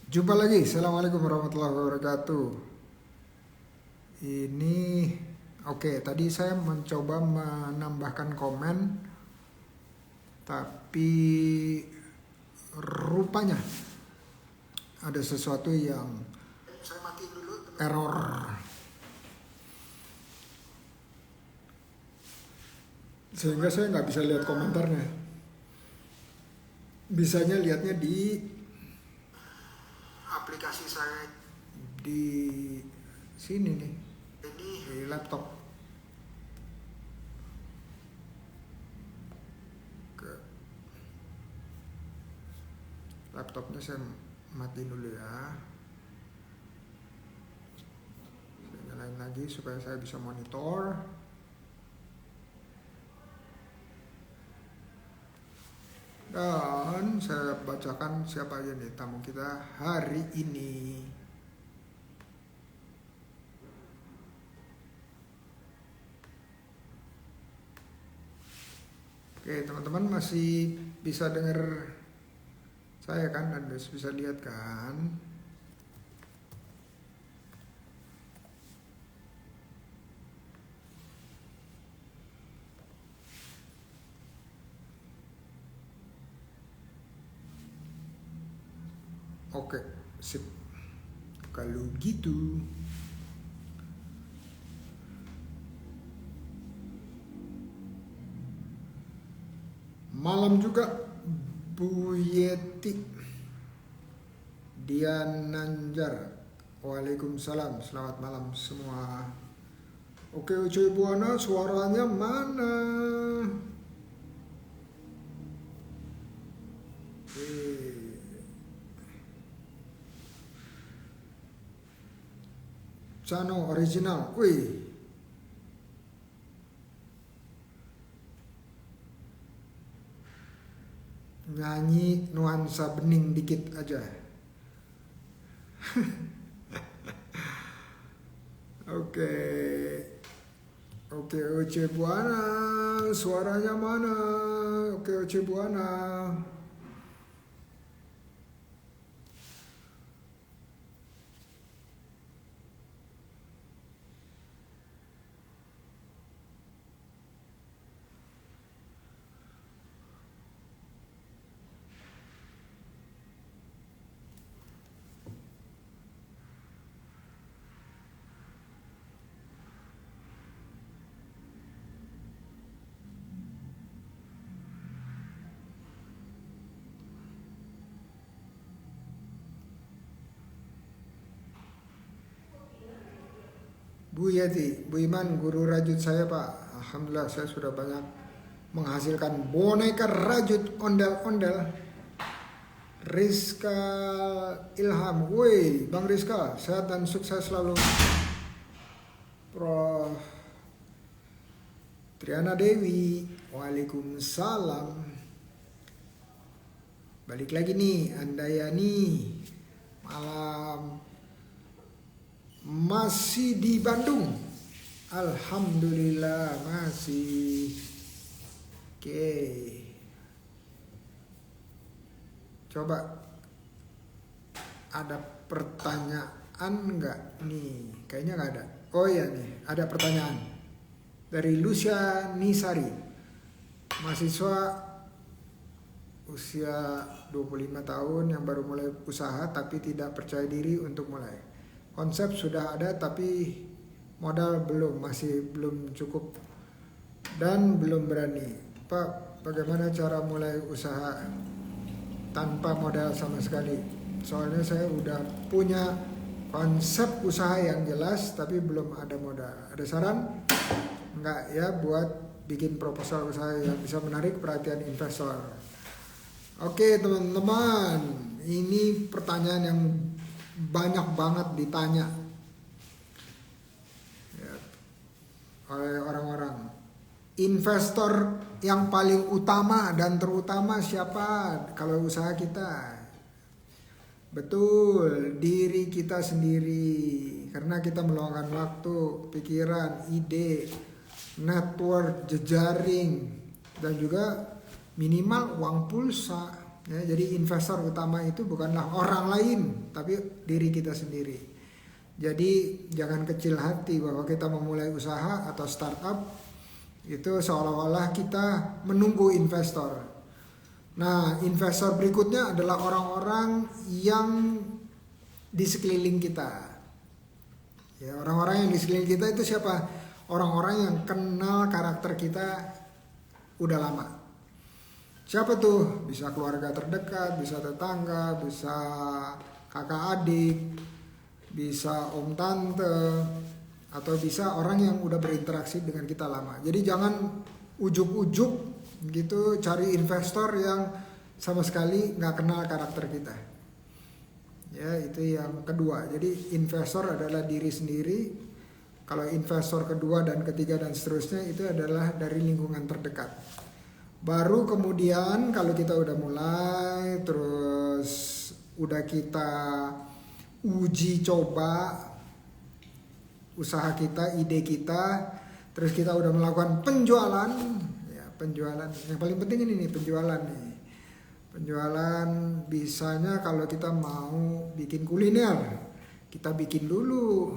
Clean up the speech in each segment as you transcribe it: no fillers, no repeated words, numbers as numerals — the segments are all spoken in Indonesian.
Jumpa lagi, Assalamualaikum warahmatullahi wabarakatuh. Ini oke, tadi saya mencoba menambahkan komen, tapi rupanya ada sesuatu yang saya matiin dulu, error. Sehingga saya nggak bisa lihat komentarnya. Bisanya lihatnya di aplikasi saya di sini nih, di laptop. Ke laptopnya saya matiin dulu ya. Saya nyalain lagi supaya saya bisa monitor. Dan saya bacakan siapa aja nih tamu kita hari ini. Oke, teman-teman masih bisa dengar saya kan, dan bisa lihat kan? Oke, sip. Kalau gitu, malam juga Bu Yeti Dian Nanjar. Waalaikumsalam, selamat malam semua. Oke, Ucuy Buana, suaranya mana? Chano original, wih. Nyanyi nuansa bening dikit aja. Oke. Oke, Oce Buana, suaranya mana? Oke, Oce Buana. Bu Yeti, Bu Iman, guru rajut saya Pak. Alhamdulillah saya sudah banyak menghasilkan boneka rajut ondel-ondel. Rizka Ilham, woi Bang Rizka, sehat dan sukses selalu. Prof Triana Dewi, waalaikumsalam. Balik lagi nih, Andayani, malam. Masih di Bandung. Alhamdulillah masih. Oke. Coba ada pertanyaan nggak nih? Kayaknya nggak ada. Oh iya nih, ada pertanyaan dari Lucia Nisari, mahasiswa usia 25 tahun yang baru mulai usaha tapi tidak percaya diri untuk mulai. Konsep sudah ada tapi modal masih belum cukup dan belum berani. Pak, bagaimana cara mulai usaha tanpa modal sama sekali? Soalnya saya udah punya konsep usaha yang jelas tapi belum ada modal. Ada saran enggak ya buat bikin proposal usaha yang bisa menarik perhatian investor? Oke teman-teman, ini pertanyaan yang banyak banget ditanya ya, oleh orang-orang. Investor yang paling utama dan terutama siapa kalau usaha kita? Betul, diri kita sendiri. Karena kita meluangkan waktu, pikiran, ide, network, jejaring, dan juga minimal uang pulsa. Ya, jadi investor utama itu bukanlah orang lain, tapi diri kita sendiri. Jadi jangan kecil hati bahwa kita memulai usaha atau startup itu seolah-olah kita menunggu investor. Nah, investor berikutnya adalah orang-orang yang di sekeliling kita. Ya, orang-orang yang di sekeliling kita itu siapa? Orang-orang yang kenal karakter kita udah lama. Siapa tuh? Bisa keluarga terdekat, bisa tetangga, bisa kakak adik, bisa om tante, atau bisa orang yang udah berinteraksi dengan kita lama. Jadi jangan ujuk-ujuk gitu cari investor yang sama sekali nggak kenal karakter kita. Ya, itu yang kedua. Jadi investor adalah diri sendiri. Kalau investor kedua dan ketiga dan seterusnya itu adalah dari lingkungan terdekat. Baru kemudian kalau kita udah mulai, terus udah kita uji coba usaha kita, ide kita, terus kita udah melakukan penjualan, ya penjualan. Yang paling penting ini nih, penjualan nih. Penjualan bisanya kalau kita mau bikin kuliner, kita bikin dulu.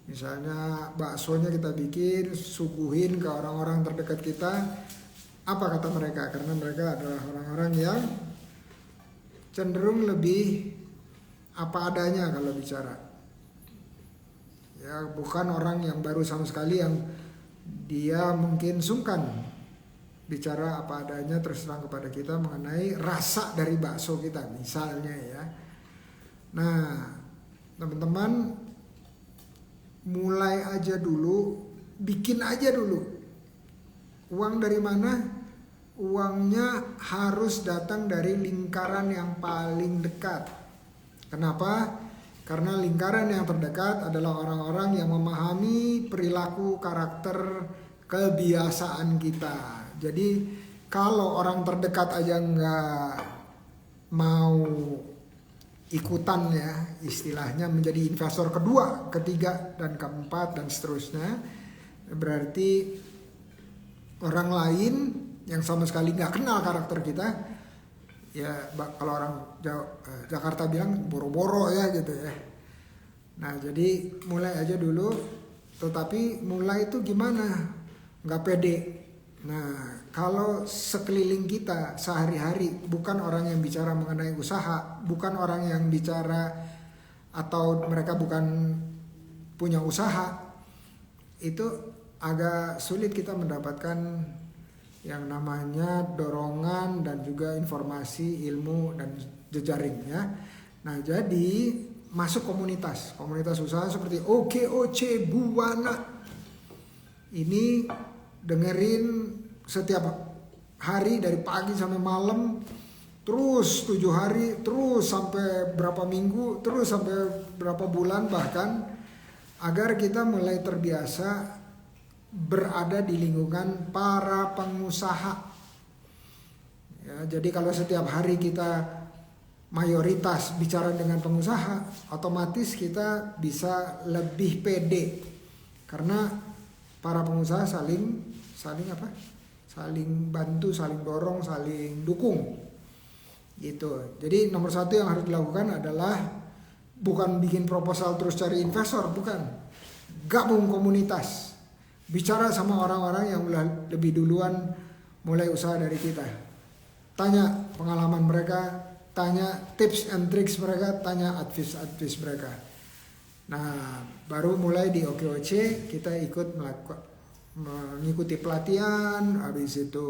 Misalnya baksonya kita bikin, suguhin ke orang-orang terdekat kita. Apa kata mereka? Karena mereka adalah orang-orang yang cenderung lebih apa adanya kalau bicara. Ya, bukan orang yang baru sama sekali yang dia mungkin sungkan bicara apa adanya terus terang kepada kita mengenai rasa dari bakso kita misalnya ya. Nah, teman-teman mulai aja dulu, bikin aja dulu. Uang dari mana? Uangnya harus datang dari lingkaran yang paling dekat. Kenapa? Karena lingkaran yang terdekat adalah orang-orang yang memahami perilaku, karakter, kebiasaan kita. Jadi kalau orang terdekat aja nggak mau ikutan ya, istilahnya menjadi investor kedua, ketiga, dan keempat, dan seterusnya, berarti orang lain yang sama sekali nggak kenal karakter kita, ya kalau orang Jakarta bilang boro-boro ya gitu ya. Nah jadi mulai aja dulu, tetapi mulai itu gimana? Nggak pede. Nah kalau sekeliling kita sehari-hari bukan orang yang bicara mengenai usaha, bukan orang yang bicara atau mereka bukan punya usaha, itu agak sulit kita mendapatkan yang namanya dorongan dan juga informasi, ilmu dan jejaring ya. Nah jadi masuk komunitas usaha seperti OKOC Buana ini, dengerin setiap hari dari pagi sampai malam, terus 7 hari, terus sampai berapa minggu, terus sampai berapa bulan bahkan, agar kita mulai terbiasa berada di lingkungan para pengusaha. Ya, jadi kalau setiap hari kita mayoritas bicara dengan pengusaha, otomatis kita bisa lebih pede karena para pengusaha saling apa? Saling bantu, saling dorong, saling dukung. Gitu. Jadi nomor satu yang harus dilakukan adalah bukan bikin proposal terus cari investor, bukan. Gabung komunitas. Bicara sama orang-orang yang lebih duluan mulai usaha dari kita. Tanya pengalaman mereka, tanya tips and tricks mereka, tanya advice mereka. Nah, baru mulai di OKOC kita ikut mengikuti pelatihan, habis itu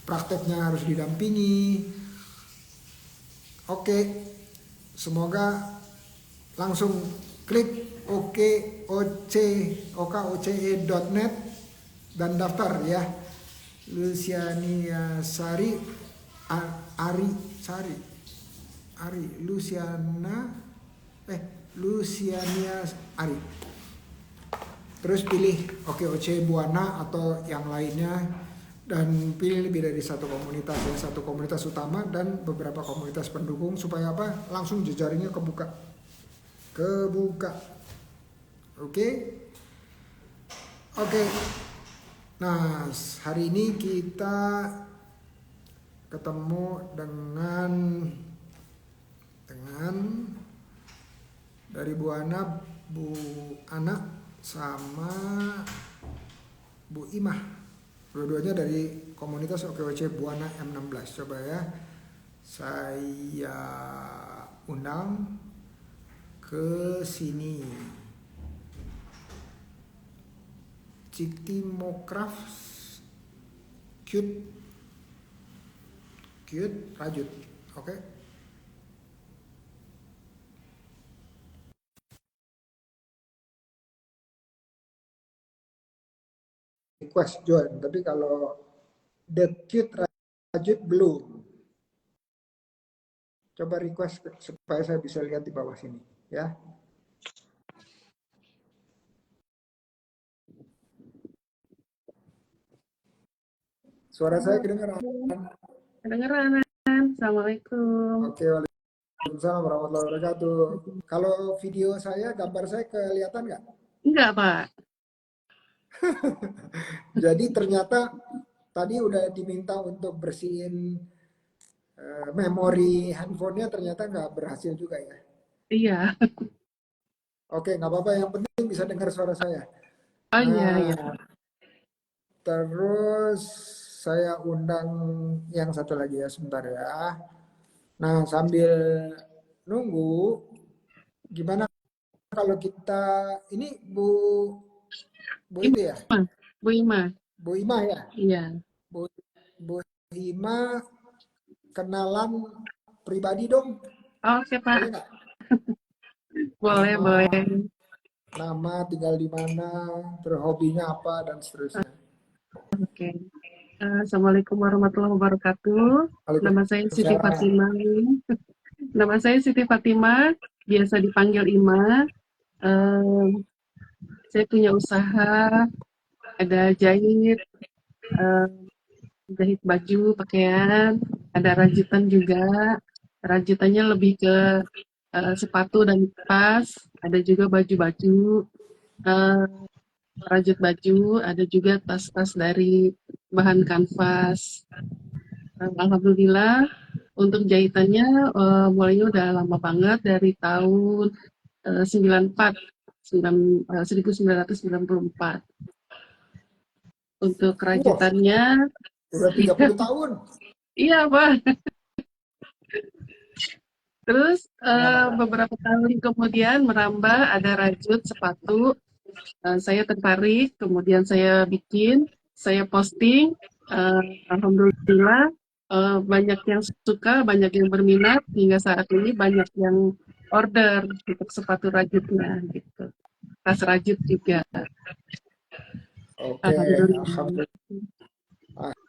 prakteknya harus didampingi. Oke, semoga langsung klik okoce.net dan daftar ya. Luciania Sari Luciania Ari. Terus pilih OKOC Buana atau yang lainnya dan pilih lebih dari satu komunitas ya, satu komunitas utama dan beberapa komunitas pendukung supaya apa? Langsung jejaringnya kebuka. Oke. Nah, hari ini kita ketemu dengan dari Bu Ana sama Bu Imah. Dua-duanya dari komunitas OKOC Buana M16. Coba ya, saya undang ke sini. Cikti Mokraf cute Rajut. Oke. Request join, tapi kalau the cute Rajut belum. Coba request supaya saya bisa lihat di bawah sini ya. Suara saya kedengaran? Kedengeran. Assalamualaikum. Oke, waalaikumsalam warahmatullahi wabarakatuh. Kalau video saya, gambar saya kelihatan nggak? Enggak, Pak. Jadi ternyata tadi udah diminta untuk bersihin memori handphonenya, ternyata nggak berhasil juga ya. Iya. Oke, nggak apa-apa. Yang penting bisa dengar suara saya. Oh iya, Nah, iya. terus saya undang yang satu lagi ya, sebentar ya. Nah, sambil nunggu, gimana kalau kita ini Bu itu ya, Bu Ima. Bu Ima ya, Iya. Bu Ima kenalan pribadi dong, Oke, boleh Pak. nggak? Boleh, Nama, boleh. tinggal di mana, terus hobinya apa dan seterusnya. Oke. Assalamualaikum warahmatullahi wabarakatuh. Nama saya Siti Waalaikumsalam. Fatimah. Nama saya Siti Fatimah, biasa dipanggil Ima. Saya punya usaha, ada eh, jahit baju, pakaian, ada rajutan juga. Rajutannya lebih ke sepatu dan tas, ada juga baju-baju, eh, rajut baju, ada juga tas-tas dari bahan kanvas. Alhamdulillah untuk jahitannya mulainya udah lama banget dari tahun 94, 1994. Untuk Wah, kerajitannya, udah 30 tahun. iya Pak. Terus Nah, beberapa tahun kemudian merambah ada rajut sepatu. Saya tertarik, kemudian saya bikin, saya posting. Alhamdulillah banyak yang suka, banyak yang berminat. Hingga saat ini banyak yang order untuk sepatu rajutnya, gitu. Tas rajut juga. oke, Alhamdulillah. alhamdulillah.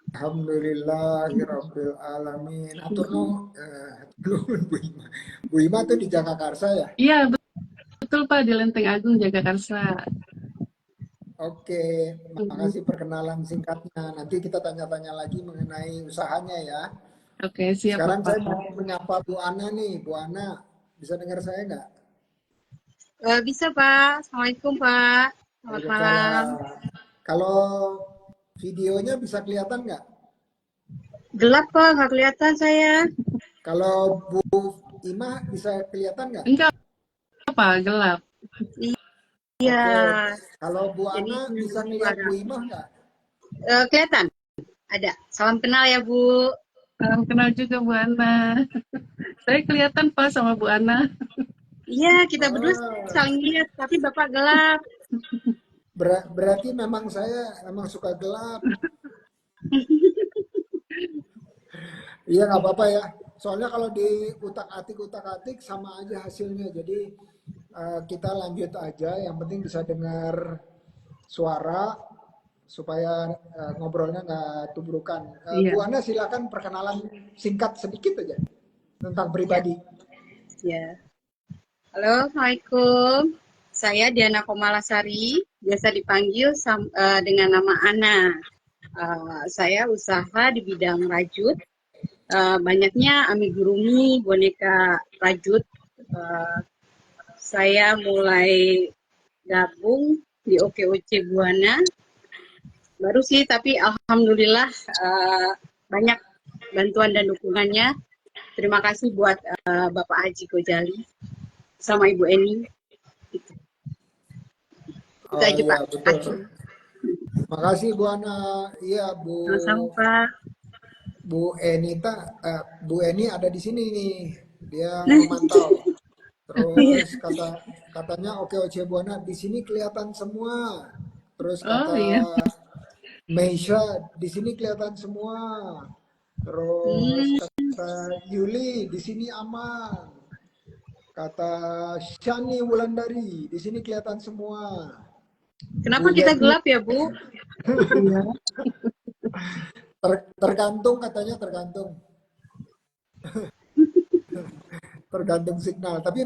Alhamdulillahirabbil alamin. Atur nuhun Bu Ima. Bu Ima tuh di Jagakarsa ya? Iya betul Pak, di Lenteng Agung Jagakarsa. Oke, makasih perkenalan singkatnya. Nanti kita tanya-tanya lagi mengenai usahanya ya. Oke, siap Sekarang Pak. saya mau menyapa Bu Ana nih. Bu Ana, bisa dengar saya nggak? Bisa Pak. Assalamualaikum Pak. Selamat malam. Waalaikumsalam. Kalau videonya bisa kelihatan nggak? Gelap Pak, nggak kelihatan saya. Kalau Bu Ima bisa kelihatan nggak? Enggak Pak, gelap. Iya. Oke. Kalau Bu Jadi Ana bisa ngelihat Bu Ima nggak? kelihatan. Ada. Salam kenal ya Bu. Salam kenal juga Bu Ana. Saya kelihatan Pak sama Bu Ana. Iya, kita berdua Oh, saling lihat, tapi Bapak gelap. berarti memang saya emang suka gelap. Iya nggak apa-apa ya. Soalnya kalau di utak-atik sama aja hasilnya. Jadi kita lanjut aja. Yang penting bisa dengar suara supaya ngobrolnya nggak tubrukan. Bu Iya. Ana silakan perkenalan singkat sedikit aja tentang Ya, pribadi. ya. Halo, Assalamualaikum. Saya Diana Komalasari, biasa dipanggil dengan nama Ana. Saya usaha di bidang rajut. Banyaknya amigurumi, boneka rajut. Saya mulai gabung di OKOC Buana. Baru sih, tapi alhamdulillah banyak bantuan dan dukungannya. Terima kasih buat Bapak Haji Gojali sama Ibu Eni. Itu Oh aja iya Pak Haji. betul. Makasih Bu Ana. Iya Sama-sama Pak. Bu Eni ada di sini nih. Dia memantau. Terus katanya oke Oce Bu Ana di sini kelihatan semua. Terus Oh kata iya. Meisha di sini kelihatan semua. Terus kata Yuli di sini aman. Kata Shani Wulandari di sini kelihatan semua. Kenapa Bu kita Yeti gelap ya Bu? Iya. tergantung katanya tergantung signal. Tapi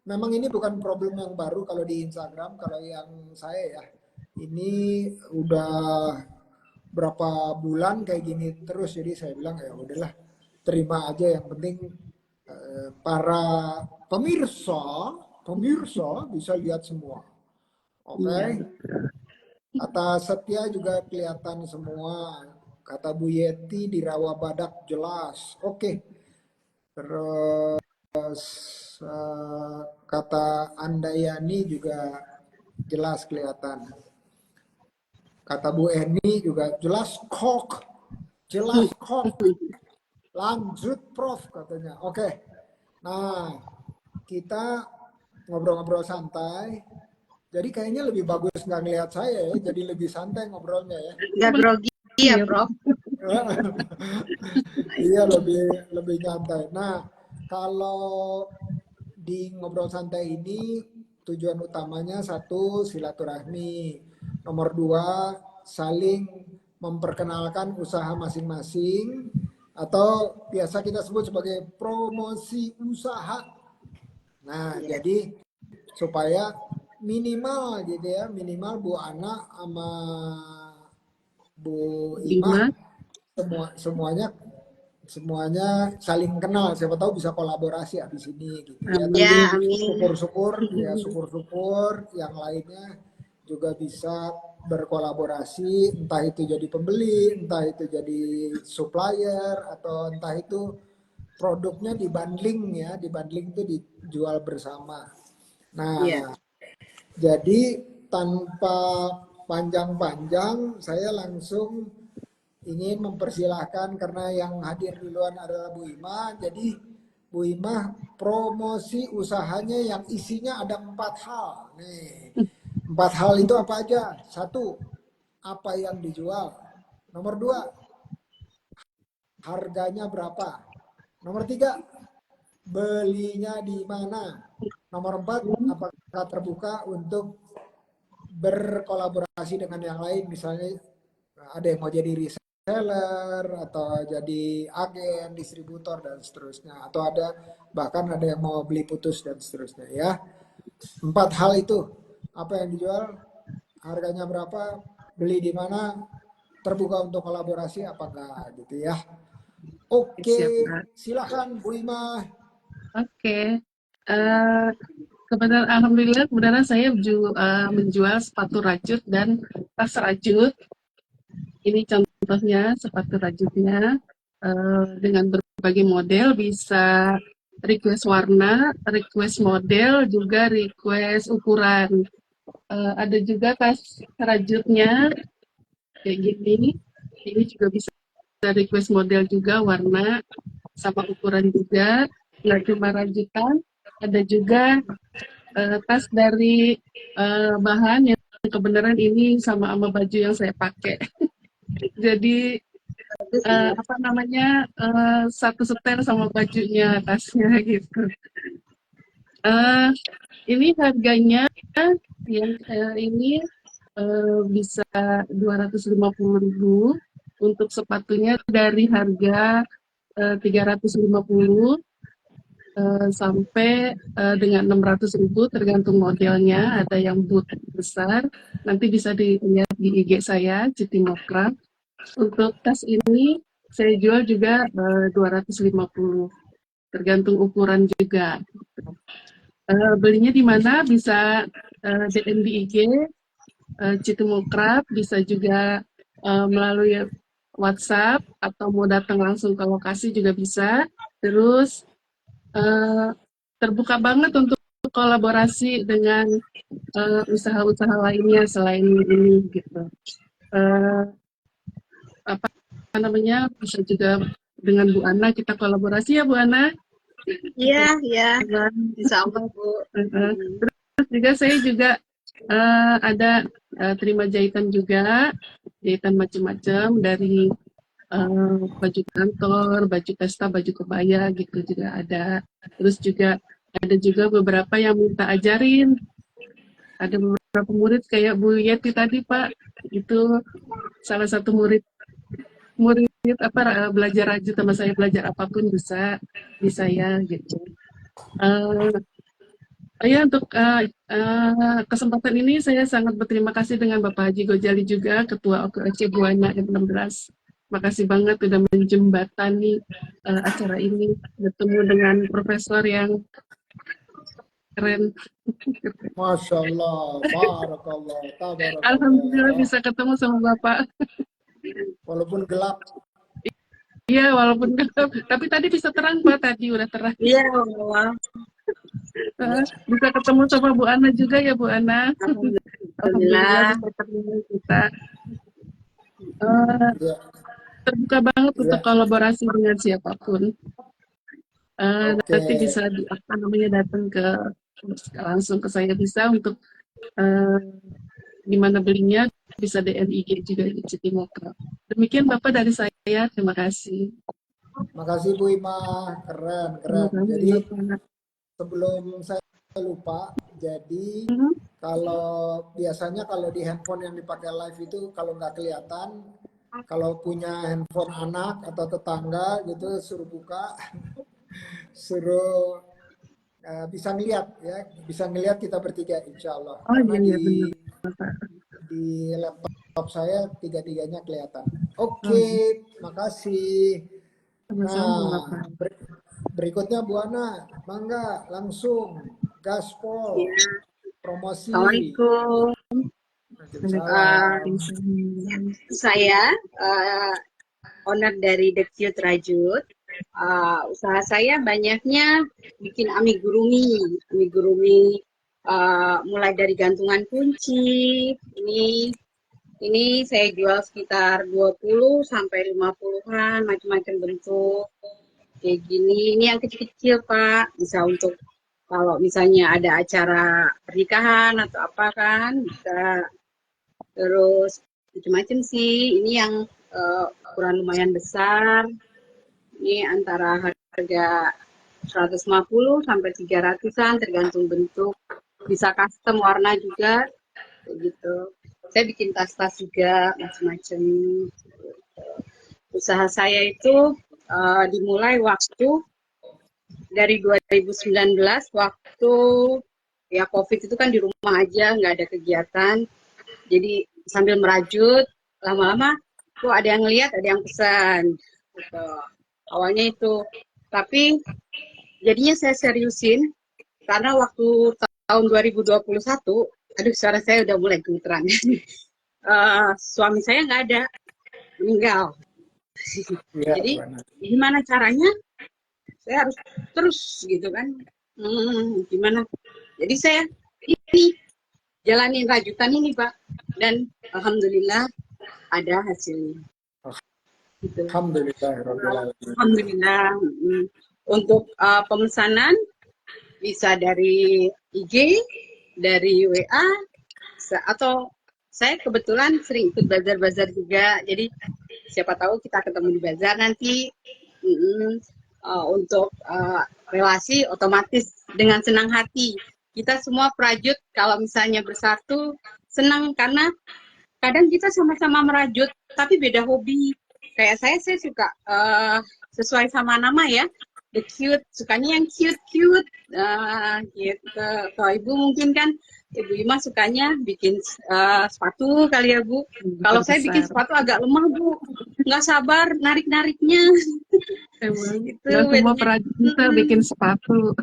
memang ini bukan problem yang baru kalau di Instagram. Kalau yang saya ya ini udah berapa bulan kayak gini terus. Jadi saya bilang ya udahlah terima aja. Yang penting para pemirsa bisa lihat semua. Oke. Iya. Kata Setia juga kelihatan semua. Kata Bu Yeti di rawa badak jelas. Oke. Terus kata Andayani juga jelas kelihatan. Kata Bu Eni juga jelas kok. Jelas kok. Lanjut Prof katanya. Oke. Nah, kita ngobrol-ngobrol santai. Jadi kayaknya lebih bagus nggak ngelihat saya ya, jadi lebih santai ngobrolnya ya. Nggak grogi ya Prof? Iya lebih nyantai. Nah, kalau di ngobrol santai ini tujuan utamanya satu silaturahmi, nomor dua saling memperkenalkan usaha masing-masing atau biasa kita sebut sebagai promosi usaha. Nah, jadi supaya minimal gitu ya, minimal Bu Ana sama Bu Imah semuanya saling kenal, siapa tahu bisa kolaborasi habis ini gitu ya. Tapi Ya, amin. syukur-syukur yang lainnya juga bisa berkolaborasi, entah itu jadi pembeli, entah itu jadi supplier, atau entah itu produknya dibundling ya, dibundling itu dijual bersama. Nah, Iya. jadi tanpa panjang-panjang saya langsung ingin mempersilahkan karena yang hadir duluan adalah Bu Imah. Jadi Bu Imah promosi usahanya yang isinya ada 4 hal. Nih, 4 hal itu apa aja? 1, apa yang dijual. Nomor 2, harganya berapa. Nomor 3, belinya di mana. Nomor 4, apakah terbuka untuk berkolaborasi dengan yang lain. Misalnya ada yang mau jadi reseller atau jadi agen, distributor dan seterusnya. Atau bahkan ada yang mau beli putus dan seterusnya ya. 4 hal itu. Apa yang dijual, harganya berapa, beli di mana, terbuka untuk kolaborasi apa enggak gitu ya. Oke, silakan Bu Imah. Oke. Kebetulan alhamdulillah kebetulan saya menjual sepatu rajut dan tas rajut. Ini contohnya sepatu rajutnya dengan berbagai model, bisa request warna, request model, juga request ukuran. Ada juga tas rajutnya kayak gini. Ini juga bisa request model juga, warna sama ukuran juga. Nggak cuma rajutan, ada juga tas dari bahan yang kebenaran ini sama baju yang saya pakai. Jadi apa namanya, satu setel sama bajunya, tasnya gitu. Ini harganya yang ini bisa 250.000 untuk sepatunya, dari harga 350 sampai dengan 600.000 tergantung modelnya. Ada yang boot besar, nanti bisa dilihat di IG saya Citimokra. Untuk tas ini saya jual juga 250, tergantung ukuran juga. Belinya di mana? Bisa DM di IG Citimokra, bisa juga melalui WhatsApp atau mau datang langsung ke lokasi juga bisa. Terus terbuka banget untuk kolaborasi dengan usaha-usaha lainnya selain ini gitu. Apa namanya, bisa juga dengan Bu Ana kita kolaborasi ya Bu Ana. Iya, iya. Dan, Insya Allah, Bu. terus juga saya juga ada terima jahitan juga, jahitan macam-macam dari baju kantor, baju pesta, baju kebaya gitu juga ada. Terus juga ada juga beberapa yang minta ajarin. Ada beberapa murid kayak Bu Yeti tadi Pak, itu salah satu murid belajar rajut sama saya, belajar apapun bisa di saya gitu. Ya untuk kesempatan ini saya sangat berterima kasih dengan Bapak Haji Gojali juga, Ketua OKOC Buana M16. Makasih banget sudah menjembatani acara ini, bertemu dengan profesor yang keren. Masya Allah, barakallah, tabarakallah. Alhamdulillah bisa ketemu sama Bapak. Walaupun gelap. Iya, walaupun gelap, tapi tadi bisa terang Pak, tadi udah terang. Iya, Allah. Bisa ketemu sama Bu Ana juga ya Bu Ana. Alhamdulillah. Bisa ketemu kita. Ya. Terbuka banget untuk kolaborasi dengan siapapun. Nanti bisa datang ke langsung ke saya bisa untuk di mana belinya, bisa DM IG juga di Citimoka. Demikian Bapak dari saya, terima kasih. Makasih Bu Ima, keren. Jadi sebelum saya lupa, jadi kalau biasanya kalau di handphone yang dipakai live itu kalau nggak kelihatan, kalau punya handphone anak atau tetangga gitu suruh buka, suruh bisa ngeliat ya, bisa ngeliat kita bertiga insya Allah. Karena di laptop saya tiga-tiganya kelihatan. Oke, makasih. Nah, berikutnya Bu Ana, mangga langsung gaspol promosi. Assalamualaikum. Saya owner dari The Cute Rajut. Usaha saya banyaknya bikin amigurumi mulai dari gantungan kunci. Ini saya jual sekitar 20 sampai 50-an, macam-macam bentuk. Kayak gini, ini yang kecil-kecil Pak, bisa untuk kalau misalnya ada acara pernikahan atau apa kan, bisa. Terus macam-macam sih, ini yang ukuran lumayan besar, ini antara harga 150 sampai 300-an tergantung bentuk, bisa custom warna juga, kayak gitu. Saya bikin tas-tas juga, macam-macam. Usaha saya itu dimulai waktu dari 2019, waktu ya COVID itu kan di rumah aja, nggak ada kegiatan. Jadi sambil merajut, lama-lama kok ada yang lihat, ada yang pesan. Gitu. Awalnya itu. Tapi jadinya saya seriusin, karena waktu tahun 2021, aduh suara saya udah mulai gemeteran. Suami saya nggak ada, meninggal. Ya, jadi gimana caranya? Saya harus terus gitu kan. Gimana? Jadi saya ini jalanin rajutan ini Pak, dan alhamdulillah ada hasilnya. Gitu. Alhamdulillah. Untuk pemesanan bisa dari IG, dari WA, atau saya kebetulan sering ikut bazar-bazar juga, jadi siapa tahu kita ketemu di bazar nanti. Untuk relasi otomatis dengan senang hati. Kita semua prajut kalau misalnya bersatu senang, karena kadang kita sama-sama merajut tapi beda hobi. Kayak saya suka sesuai sama nama ya, The Cute, sukanya yang cute-cute gitu. Kalau Ibu mungkin kan Ibu Ima sukanya bikin sepatu kali ya Bu. Kalau saya bikin sepatu agak lemah Bu, nggak sabar narik-nariknya. Emang itu semua perajut bisa bikin sepatu.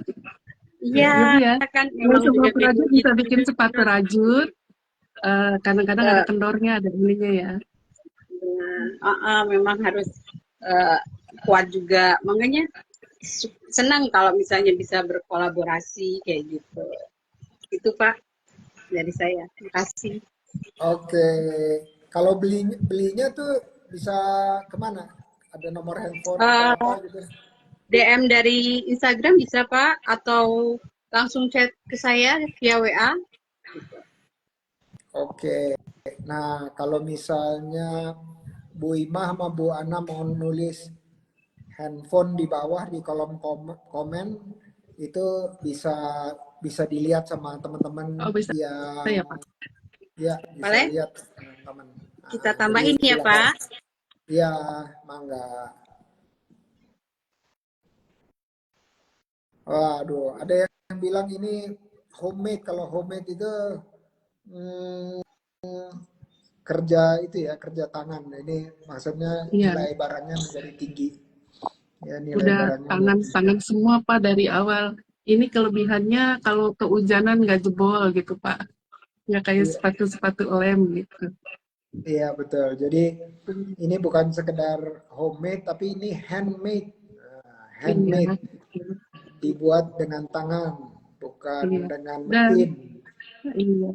Iya ya. Kan semua perajut bisa bikin sepatu rajut. Kadang-kadang ada kendornya, ada ininya ya. Memang harus kuat juga. Makanya senang kalau misalnya bisa berkolaborasi kayak gitu. Itu Pak dari saya. Terima kasih. Oke, kalau belinya tuh bisa kemana? Ada nomor handphone atau Eh, apa gitu? DM dari Instagram bisa Pak, atau langsung chat ke saya via WA. Oke, nah kalau misalnya Bu Imah sama Bu Ana mau nulis handphone di bawah di kolom komen itu bisa bisa dilihat sama Oh, teman-teman bisa yang ya, Pak. ya bisa Boleh? lihat teman-teman. Kita Jadi tambahin ya silakan. Pak. Ya, mangga. Waduh, ada yang bilang ini homemade. Kalau homemade itu hmm, kerja itu ya, kerja tangan. Ini maksudnya Iya, nilai barangnya menjadi tinggi. Ya, nilai udah barangnya menjadi tinggi. tangan-tangan semua Pak dari awal. Ini kelebihannya kalau kehujanan nggak jebol gitu Pak. Nggak kayak Iya, sepatu-sepatu lem gitu. iya, betul. Jadi ini bukan sekedar homemade, tapi ini handmade. Iya, Handmade dibuat dengan tangan, bukan iya. dengan Dan mesin. iya.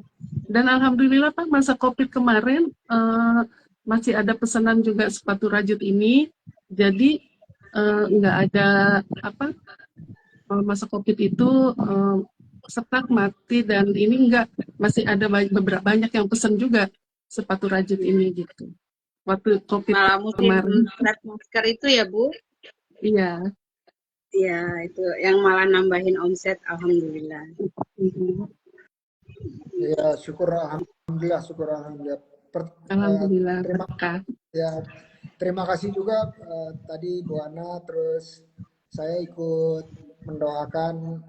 Dan alhamdulillah Pak, masa COVID kemarin masih ada pesanan juga sepatu rajut ini. Jadi nggak ada apa masa COVID itu stuck mati dan ini enggak, masih ada beberapa banyak yang pesan juga sepatu rajut ini gitu. Waktu COVID Malah musim kemarin, flat masker itu ya Bu. iya. Iya, itu yang malah nambahin omset, alhamdulillah. Ya, syukur alhamdulillah. Alhamdulillah Terima berkah. ya, terima kasih juga tadi Bu Ana, terus saya ikut mendoakan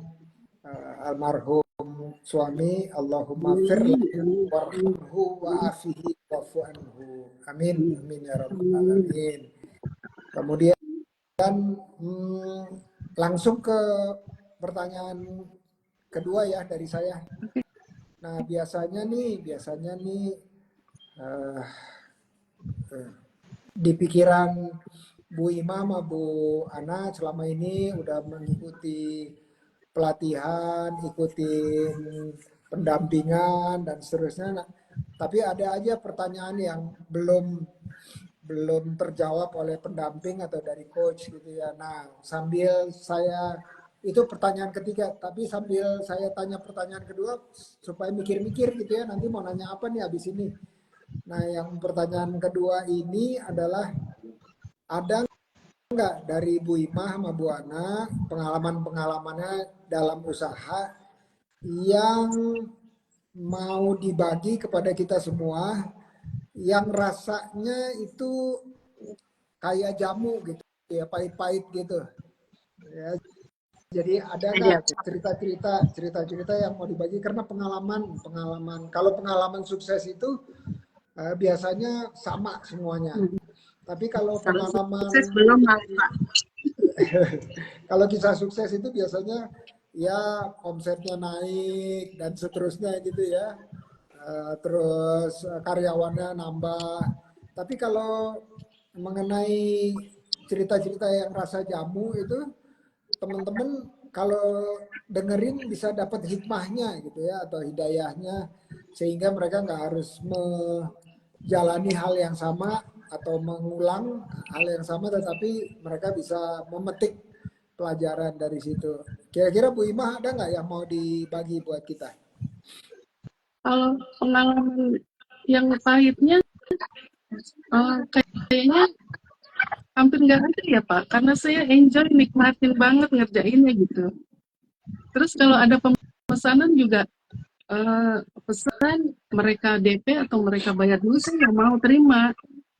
almarhum suami, Allahumma firlahu warhamhu wa'afihi wa'fu anhu. Amin, amin ya rabbal alamin. Kemudian hmm, langsung ke pertanyaan kedua ya dari saya. Nah, biasanya nih eh, di pikiran Bu Imam, Bu Ana selama ini udah mengikuti pelatihan, ikutin pendampingan dan seterusnya. Nah, tapi ada aja pertanyaan yang belum terjawab oleh pendamping atau dari coach gitu ya. Nah, sambil saya itu pertanyaan ketiga, tapi sambil saya tanya pertanyaan kedua supaya mikir-mikir gitu ya, nanti mau nanya apa nih habis ini. Nah, yang pertanyaan kedua ini adalah ada nggak dari Bu Imah sama Bu Ana pengalaman-pengalamannya dalam usaha yang mau dibagi kepada kita semua yang rasanya itu kayak jamu gitu ya, pahit-pahit gitu ya. Jadi ada nggak cerita-cerita yang mau dibagi karena pengalaman kalau pengalaman sukses itu biasanya sama semuanya. Tapi kalau Kalau pengalaman sukses belum malah Pak. kalau kisah sukses itu biasanya ya omsetnya naik dan seterusnya gitu ya. Terus karyawannya nambah. Tapi kalau mengenai cerita-cerita yang rasa jamu itu teman-teman kalau dengerin bisa dapat hikmahnya gitu ya atau hidayahnya sehingga mereka nggak harus menjalani hal yang sama atau mengulang hal yang sama tetapi mereka bisa memetik pelajaran dari situ. Kira-kira Bu Imah ada nggak yang mau dibagi buat kita? Kalau pengalaman yang pahitnya kayaknya hampir nggak ada ya Pak, karena saya enjoy nikmatin banget ngerjainnya gitu. Terus kalau ada pemesanan juga pesan mereka DP atau mereka bayar dulu, saya nggak mau terima.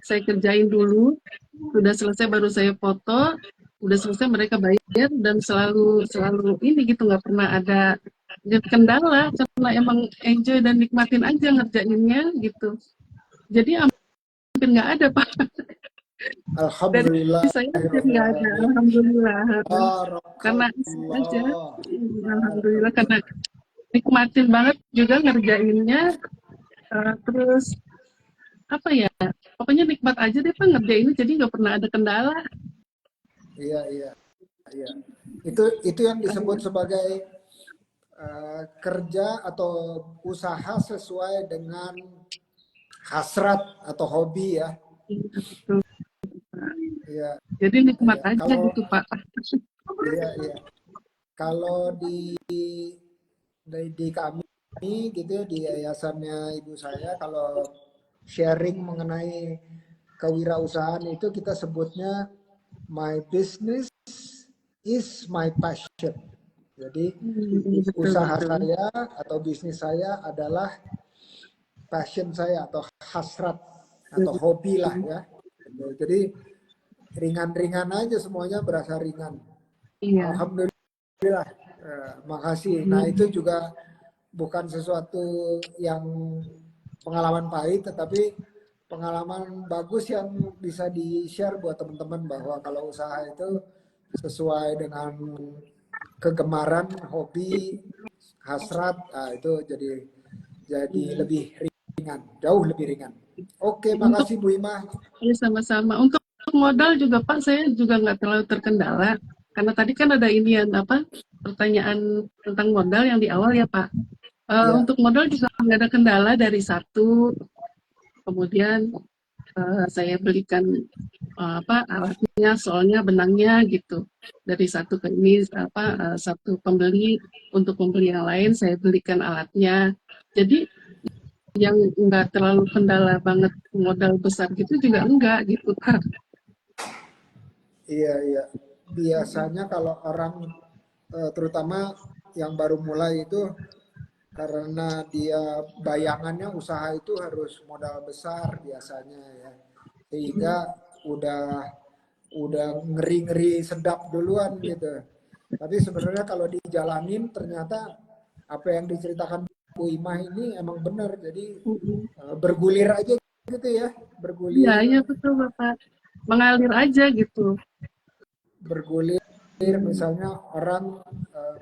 Saya kerjain dulu, sudah selesai baru saya foto, udah selesai mereka bayar dan selalu selalu ini gitu, nggak pernah ada kendala karena emang enjoy dan nikmatin aja ngerjainnya gitu. Jadi hampir nggak ada Pak. Dari Alhamdulillah. saya hampir nggak ada, alhamdulillah. Karena asik aja, Barakallah. alhamdulillah karena Barakallah. nikmatin banget juga ngerjainnya. Terus apa ya, pokoknya nikmat aja deh Pak ngerjainnya, jadi nggak pernah ada kendala. Iya, iya, iya. Itu yang disebut sebagai kerja atau usaha sesuai dengan hasrat atau hobi ya. Iya, betul. Iya, Jadi nikmat iya. aja Kalau gitu Pak. iya, iya. Kalau di kami gitu ya, di yayasannya ibu saya, kalau sharing mengenai kewirausahaan itu kita sebutnya my business is my passion. Jadi Betul usaha betul. saya atau bisnis saya adalah passion saya atau hasrat atau hobi lah ya. Jadi ringan-ringan aja semuanya, berasa ringan. Iya. Alhamdulillah, makasih. Nah itu juga bukan sesuatu yang pengalaman pahit, tetapi pengalaman bagus yang bisa di-share buat teman-teman, bahwa kalau usaha itu sesuai dengan kegemaran, hobi, hasrat, nah itu jadi lebih ringan, jauh lebih ringan. Oke, Untuk makasih Bu Imah. ya sama-sama. Untuk modal juga Pak, saya juga nggak terlalu terkendala. Karena tadi kan ada inian apa pertanyaan tentang modal yang di awal ya Pak. Ya, Untuk modal juga nggak ada kendala dari satu, kemudian saya belikan apa alatnya, soalnya benangnya gitu. Dari satu ke ini apa satu pembeli, untuk pembeli yang lain saya belikan alatnya. Jadi yang enggak terlalu kendala banget modal besar gitu juga enggak gitu Pak. iya, iya. Biasanya kalau orang terutama yang baru mulai itu, karena dia bayangannya usaha itu harus modal besar biasanya ya, sehingga udah udah ngeri-ngeri sedap duluan gitu. Tapi sebenarnya kalau dijalanin ternyata apa yang diceritakan Bu Imah ini emang benar. Jadi bergulir aja gitu ya, Iya, bergulir, iya betul Bapak. Mengalir aja gitu. bergulir. Misalnya orang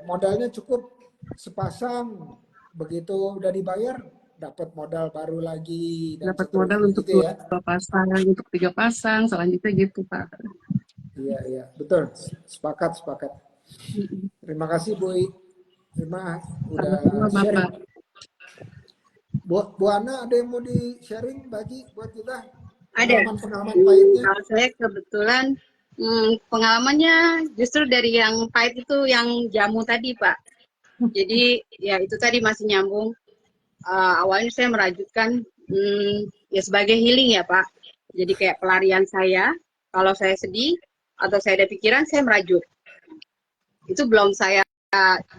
modalnya cukup sepasang, begitu udah dibayar dapat modal baru lagi dan Dapat modal seterusnya untuk gitu ya. 2 pasang, untuk 3 pasang, selanjutnya gitu Pak. Iya, iya, betul. Sepakat, sepakat. Terima kasih Bu Imah udah Sama-sama sharing. Bapak. Bu Ana, ada yang mau di sharing bagi buat kita Ada. pengalaman-pengalaman pahitnya? Kalau saya kebetulan pengalamannya justru dari yang pahit itu yang jamu tadi, Pak. Jadi ya itu tadi masih nyambung. Awalnya saya merajutkan ya sebagai healing ya, Pak. Jadi kayak pelarian saya. Kalau saya sedih atau saya ada pikiran, saya merajut. Itu belum saya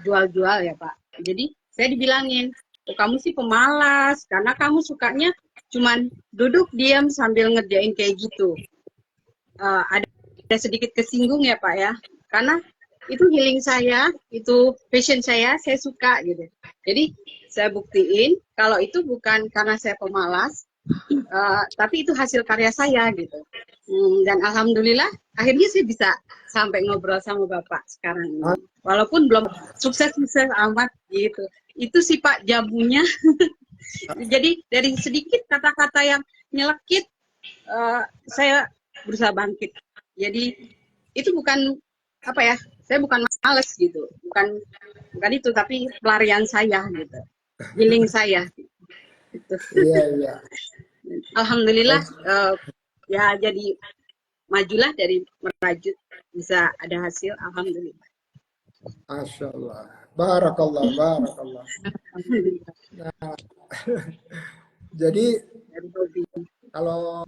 jual-jual ya, Pak. Jadi saya dibilangin, oh, kamu sih pemalas karena kamu sukanya cuman duduk diam sambil ngerjain kayak gitu. Ada sedikit kesinggung ya Pak ya, karena itu healing saya, itu passion saya suka gitu. Jadi saya buktiin kalau itu bukan karena saya pemalas, tapi itu hasil karya saya gitu. Dan alhamdulillah akhirnya saya bisa sampai ngobrol sama Bapak sekarang ini. Walaupun belum sukses-sukses amat gitu. Itu sih Pak jamunya. Jadi dari sedikit kata-kata yang nyelekit, saya berusaha bangkit. Jadi itu bukan apa ya, saya bukan males gitu, bukan itu, tapi pelarian saya gitu, healing saya gitu. Iya, iya. Alhamdulillah ya jadi majulah dari merajut bisa ada hasil, alhamdulillah. Masya Allah. Barakallah, barakallah. Alhamdulillah. Jadi Dari hobi. kalau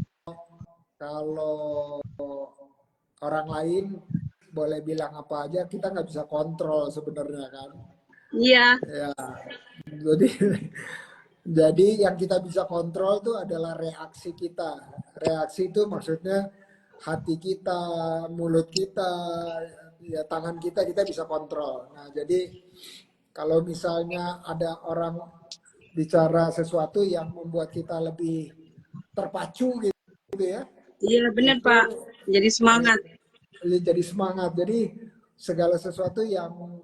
kalau orang lain boleh bilang apa aja, kita nggak bisa kontrol sebenarnya kan. Iya. Ya, jadi jadi yang kita bisa kontrol itu adalah reaksi kita. Reaksi itu maksudnya hati kita, mulut kita, ya tangan kita bisa kontrol. Nah, jadi kalau misalnya ada orang bicara sesuatu yang membuat kita lebih terpacu gitu ya, Iya benar itu Pak, jadi semangat. jadi semangat. Jadi segala sesuatu yang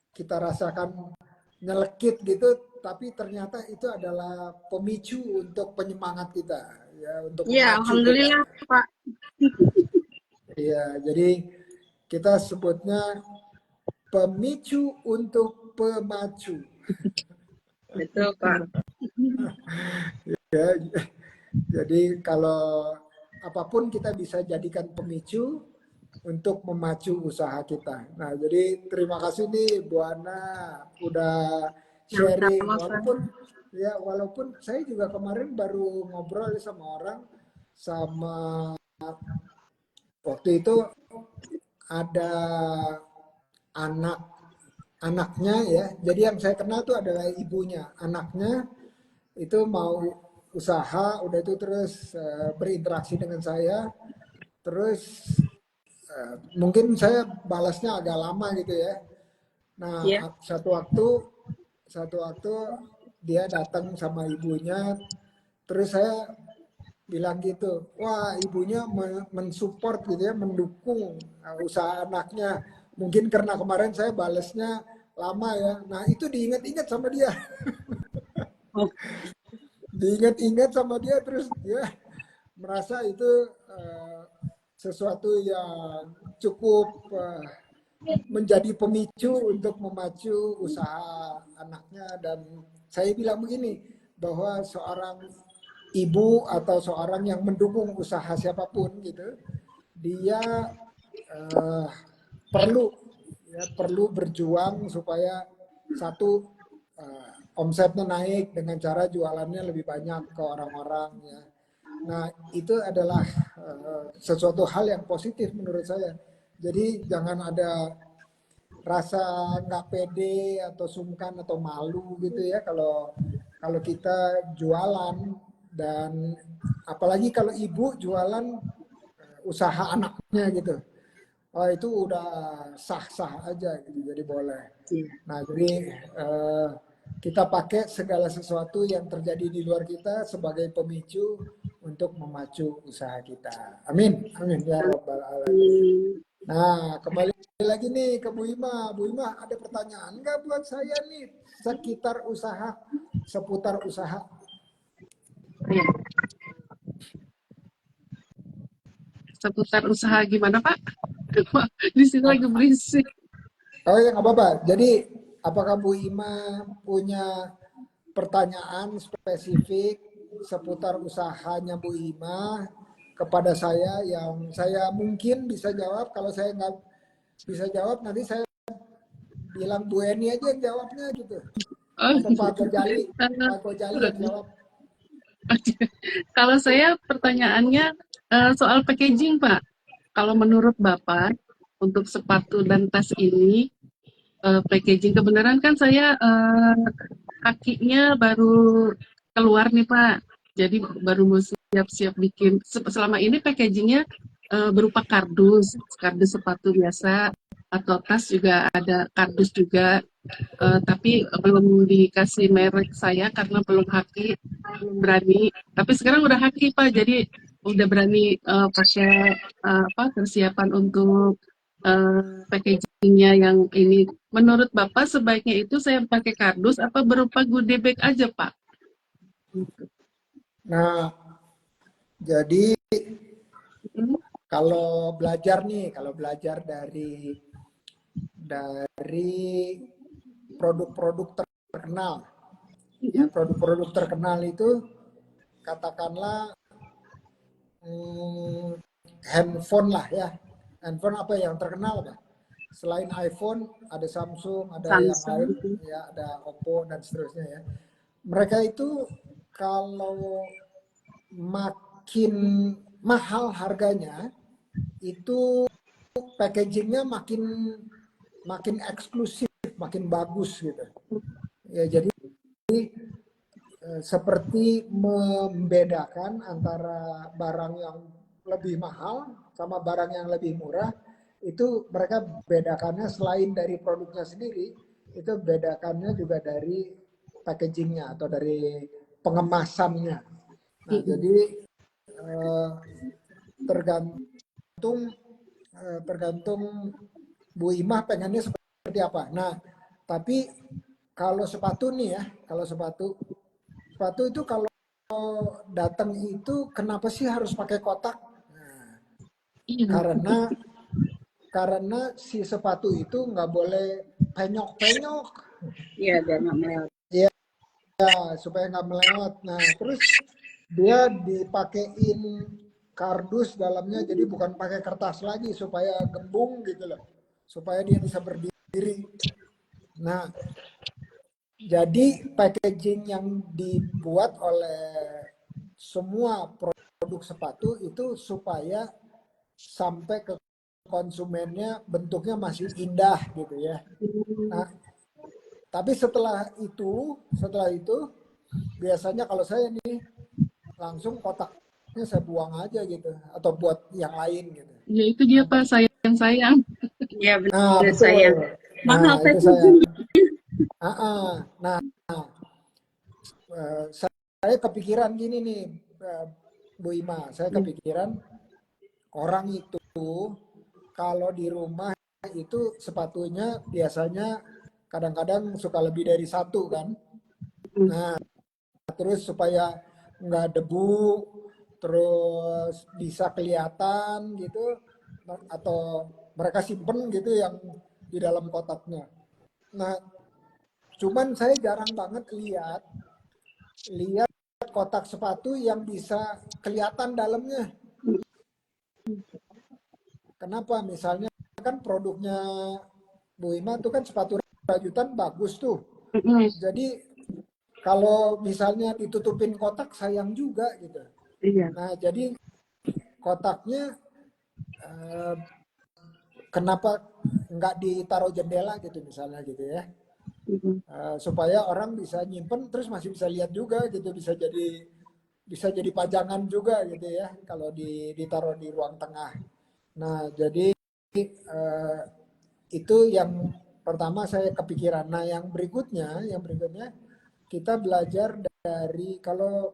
kita rasakan nyelekit gitu, tapi ternyata itu adalah pemicu untuk penyemangat kita. ya untuk Iya, memacu kita. alhamdulillah Pak. Iya, jadi kita sebutnya pemicu untuk pemacu. Betul Pak. Ya, jadi kalau apapun kita bisa jadikan pemicu untuk memacu usaha kita. Nah, jadi terima kasih nih Bu Ana udah sharing. Sama-sama Pak. Walaupun saya juga kemarin baru ngobrol sama orang, sama waktu itu ada anak anaknya ya. Jadi yang saya kenal tuh adalah ibunya. Anaknya itu mau usaha, udah itu terus berinteraksi dengan saya. Terus mungkin saya balasnya agak lama gitu ya. Nah, Iya. satu waktu dia datang sama ibunya, terus saya bilang gitu, wah ibunya mensupport gitu ya, mendukung usaha anaknya. Mungkin karena kemarin saya balasnya lama ya. Nah itu diingat-ingat sama dia, Oh, diingat-ingat sama dia, terus dia merasa itu eh, sesuatu yang cukup menjadi pemicu untuk memacu usaha anaknya. Dan saya bilang begini, bahwa seorang ibu atau seorang yang mendukung usaha siapapun gitu, dia eh, perlu perlu berjuang supaya satu omsetnya naik dengan cara jualannya lebih banyak ke orang-orang ya. Nah, itu adalah sesuatu hal yang positif menurut saya. Jadi jangan ada rasa nggak pede atau sungkan atau malu gitu ya kalau kalau kita jualan. Dan apalagi kalau ibu jualan usaha anaknya gitu, oh itu udah sah-sah aja gitu, jadi boleh. iya. Nah jadi kita pakai segala sesuatu yang terjadi di luar kita sebagai pemicu untuk memacu usaha kita. Amin, amin ya robbal alamin. Hmm, Nah, kembali lagi nih ke Bu Ima. Bu Ima, ada pertanyaan nggak buat saya nih sekitar usaha, seputar usaha? Iya. Seputar usaha gimana Pak? Di sini lagi berisik. Oh ya nggak apa-apa. Jadi, apakah Bu Ima punya pertanyaan spesifik seputar usahanya Bu Ima kepada saya yang saya mungkin bisa jawab? Kalau saya nggak bisa jawab, nanti saya bilang Bu Eni aja yang jawabnya gitu. Oh, Atau eh, Pak Gojali yang jawab. kalau saya pertanyaannya soal packaging, Pak. Kalau menurut Bapak, untuk sepatu dan tas ini, packaging kebenaran kan saya kakinya baru keluar nih, Pak. Jadi baru mau siap-siap bikin. Selama ini packagingnya berupa kardus, kardus sepatu biasa, atau tas juga ada kardus juga. Tapi belum dikasih merek saya karena belum haki, belum berani. Tapi sekarang udah haki Pak, jadi udah berani pakai apa persiapan untuk packagingnya yang ini. Menurut Bapak sebaiknya itu saya pakai kardus apa berupa goodie bag aja Pak? Nah, jadi Hmm. kalau belajar dari produk-produk terkenal, ya produk-produk terkenal itu katakanlah hmm, handphone lah ya, handphone apa yang terkenal apa? Selain iPhone ada Samsung, ada yang lain Samsung. ya, ada Oppo dan seterusnya ya. Mereka itu kalau makin mahal harganya, itu packagingnya makin makin eksklusif, makin bagus gitu. Ya jadi seperti membedakan antara barang yang lebih mahal sama barang yang lebih murah. Itu mereka bedakannya selain dari produknya sendiri, itu bedakannya juga dari packagingnya atau dari pengemasannya. Nah jadi eh, tergantung tergantung Bu Imah pengennya seperti apa. Nah, tapi kalau sepatu nih ya, kalau sepatu itu kalau datang itu kenapa sih harus pakai kotak? Nah, Iya. karena si sepatu itu nggak boleh penyok-penyok. Iya, biar nggak melewat. Ya, supaya nggak melewat. Nah, terus dia dipakein kardus dalamnya, jadi bukan pakai kertas lagi supaya gembung gitu loh, supaya dia bisa berdiri. Nah, jadi packaging yang dibuat oleh semua produk sepatu itu supaya sampai ke konsumennya bentuknya masih indah gitu ya. Nah, tapi setelah itu biasanya kalau saya nih langsung kotaknya saya buang aja gitu atau buat yang lain gitu. Ya itu dia Pak, sayang-sayang. Iya, Nah, benar betul. sayang. Mahal Nah, itu saya. packaging. Nah, saya kepikiran gini nih, Bu Ima, saya kepikiran orang itu kalau di rumah itu sepatunya biasanya kadang-kadang suka lebih dari satu kan. Nah, terus supaya nggak debu, terus bisa kelihatan gitu, atau mereka simpen gitu yang di dalam kotaknya. Nah, cuman saya jarang banget lihat kotak sepatu yang bisa kelihatan dalamnya. Kenapa? Misalnya kan produknya Bu Ima itu kan sepatu rajutan bagus tuh. Jadi kalau misalnya ditutupin kotak sayang juga gitu. Iya. Nah, jadi kotaknya kenapa nggak ditaruh jendela gitu misalnya gitu ya. Supaya orang bisa nyimpen terus masih bisa lihat juga gitu, bisa jadi pajangan juga gitu ya kalau ditaruh di ruang tengah. Nah, jadi itu yang pertama saya kepikiran. Nah, yang berikutnya kita belajar dari, kalau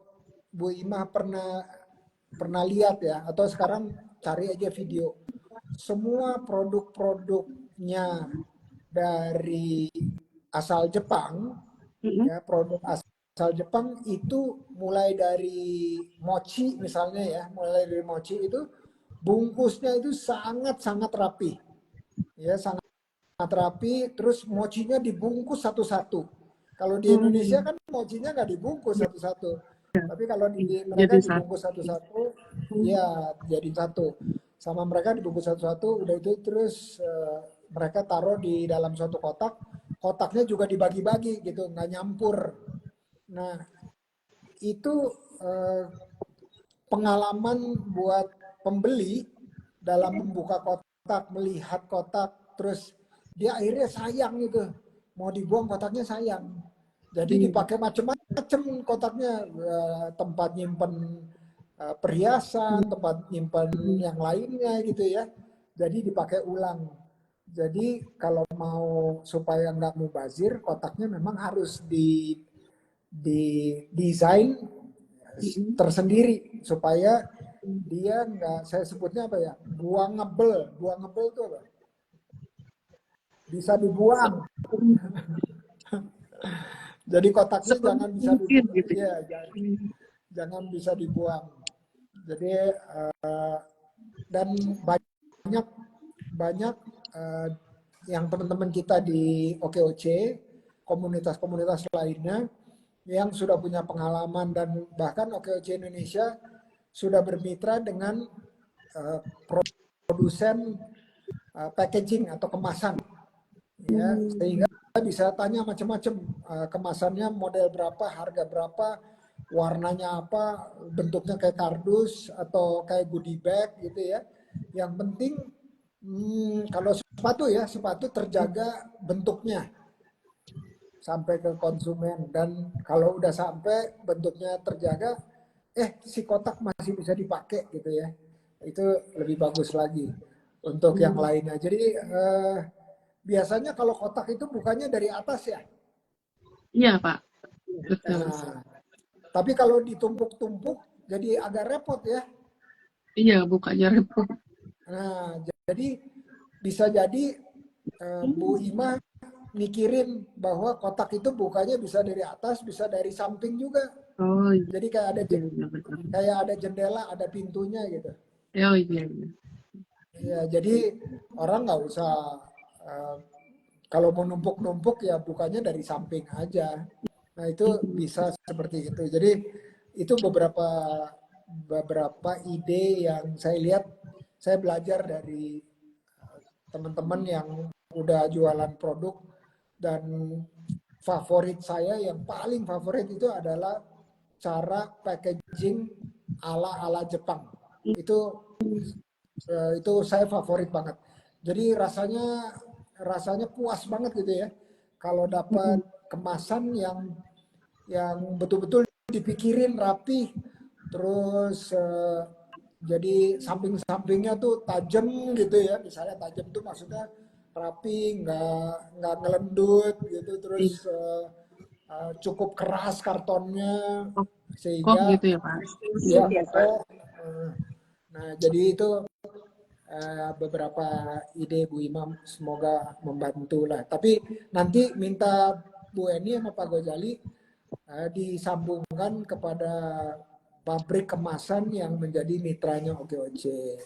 Bu Imah pernah lihat ya, atau sekarang cari aja video. Semua produk-produknya dari asal Jepang, ya produk asal Jepang itu mulai dari mochi misalnya ya, mulai dari mochi itu bungkusnya itu sangat-sangat rapi, ya sangat rapi. Terus mochinya dibungkus satu-satu. Kalau di Indonesia kan mochinya nggak dibungkus satu-satu, tapi kalau di mereka Jadi dibungkus satu-satu, ya jadi satu. Sama mereka dibungkus satu-satu, udah itu terus mereka taruh di dalam suatu kotak. Kotaknya juga dibagi-bagi gitu, nggak nyampur. Nah, itu pengalaman buat pembeli dalam membuka kotak, melihat kotak, terus dia akhirnya sayang gitu, mau dibuang kotaknya sayang. Jadi dipakai macam-macam kotaknya, tempat nyimpen perhiasan, tempat nyimpen yang lainnya gitu ya. Jadi dipakai ulang. Jadi kalau mau supaya nggak mubazir, kotaknya memang harus di desain tersendiri supaya dia nggak, saya sebutnya apa ya, buangable itu apa, bisa dibuang. Jadi kotaknya jangan bisa mungkin dibuang, gitu. ya jangan bisa dibuang. Jadi dan banyak banyak yang teman-teman kita di OKOC, komunitas-komunitas lainnya yang sudah punya pengalaman, dan bahkan OKOC Indonesia sudah bermitra dengan produsen packaging atau kemasan, ya, sehingga bisa tanya macam-macam, kemasannya model berapa, harga berapa, warnanya apa, bentuknya kayak kardus atau kayak goodie bag gitu ya. Yang penting kalau sepatu terjaga bentuknya sampai ke konsumen, dan kalau udah sampai bentuknya terjaga, si kotak masih bisa dipakai gitu ya, itu lebih bagus lagi untuk yang lainnya. Jadi biasanya kalau kotak itu bukannya dari atas ya. Iya Pak, betul. Nah, tapi kalau ditumpuk-tumpuk jadi agak repot ya. Iya, bukanya repot. Nah, jadi bisa jadi Bu Ima mikirin bahwa kotak itu bukanya bisa dari atas, bisa dari samping juga. Oh iya, Jadi kayak iya, betul. ada jendela, ada pintunya gitu. Oh iya, iya. Ya, jadi orang nggak usah eh, kalau mau numpuk-numpuk ya bukanya dari samping aja. Nah itu bisa seperti itu. Jadi itu beberapa ide yang saya lihat, saya belajar dari teman-teman yang udah jualan produk, dan favorit saya yang paling favorit itu adalah cara packaging ala-ala Jepang. Itu saya favorit banget. Jadi rasanya puas banget gitu ya. Kalau dapat kemasan yang betul-betul dipikirin rapi, terus jadi samping-sampingnya tuh tajam gitu ya. Misalnya tajam tuh maksudnya rapi, nggak ngelendut gitu, terus Iya. cukup keras kartonnya Kok sehingga gitu ya Pak? ya Eksklusif ya Pak. kokoh. Nah jadi itu beberapa ide Bu Imam, semoga membantu lah. Tapi nanti minta Bu Eni sama Pak Gojali disambungkan kepada pabrik kemasan yang menjadi mitranya OKOC.